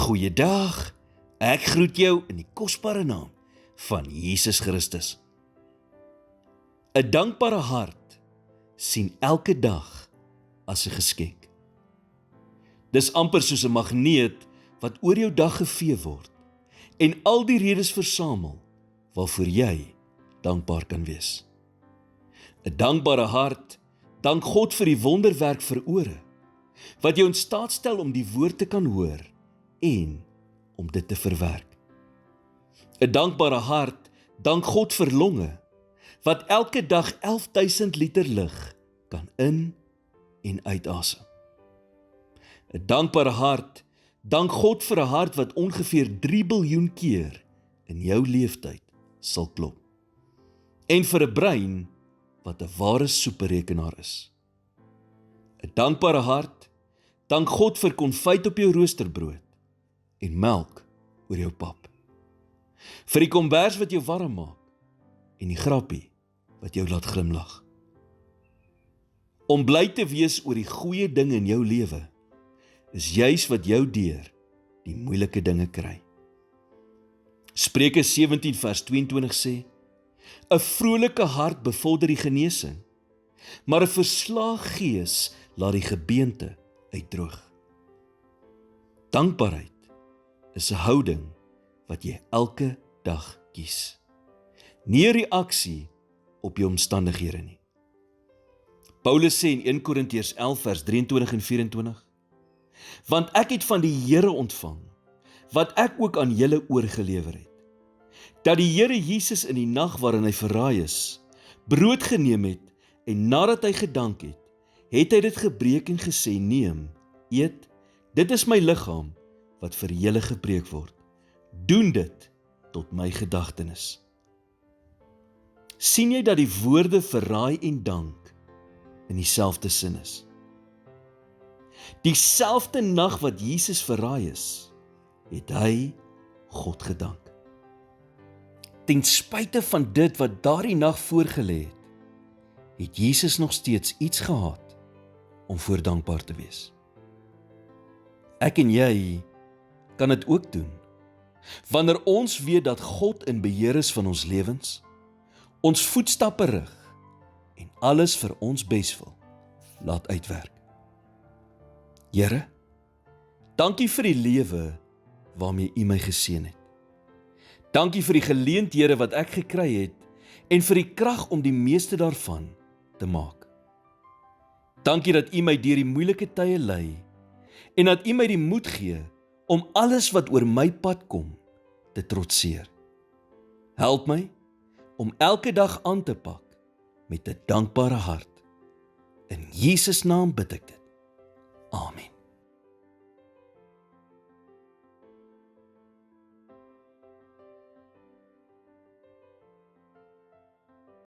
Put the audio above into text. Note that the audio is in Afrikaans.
Goeiedag, ek groet jou in die kosbare naam van Jesus Christus. 'n Dankbare hart sien elke dag as 'n geskenk. Dis amper soos 'n magneet wat oor jou dag gevee word en al die redes versamel waarvoor jy dankbaar kan wees. 'n Dankbare hart dank God vir die wonderwerk vir ore, wat jou in staat stel om die woord te kan hoor en om dit te verwerk. 'n Dankbare hart dank God vir longe, wat elke dag 11.000 liter lug kan in- en uitasem. 'n Dankbare hart dank God vir 'n hart wat ongeveer 3 biljoen keer in jou leeftyd sal klop. En vir 'n brein wat 'n ware superrekenaar is. 'n Dankbare hart dank God vir konfyt op jou roosterbrood en melk oor jou pap. Vir die kombers wat jou warm maak en die grappie wat jou laat glimlag. Om bly te wees oor die goeie dinge in jou lewe is juis wat jou deur die moeilike dinge kry. Spreuke 17 vers 22 sê, 'n vrolike hart bevorder die genesing, maar 'n verslae gees laat die gebeente uitdroog. Dankbaarheid is 'n houding wat jy elke dag kies. Nie 'n reaksie op jou omstandighede nie. Paulus sê in 1 Korintiërs 11 vers 23 en 24, want ek het van die Here ontvang, wat ek ook aan julle oorgelewer het, dat die Here Jesus in die nag waarin hy verraai is, brood geneem het en nadat hy gedank het, het hy dit gebreek en gesê, neem, eet, dit is my liggaam wat vir julle gebreek word. Doen dit tot my gedagtenis. Sien jy dat die woorde verraai en dank in dieselfde sin is? Dieselfde nag wat Jesus verraai is, het hy God gedank. Ten spyte van dit wat daardie nag voorgelê het Jesus nog steeds iets gehad om voor dankbaar te wees. Ek en jy kan dit ook doen, wanneer ons weet dat God in beheer is van ons lewens, ons voetstappe rig en alles vir ons beswil laat uitwerk. Here, dankie vir die lewe waarmee U my geseën het. Dankie vir die geleenthede wat ek gekry het en vir die krag om die meeste daarvan te maak. Dankie dat U my deur die moeilike tye lei en dat U my die moed gee om alles wat oor my pad kom te trotseer. Help my om elke dag aan te pak met 'n dankbare hart. In Jesus naam bid ek dit.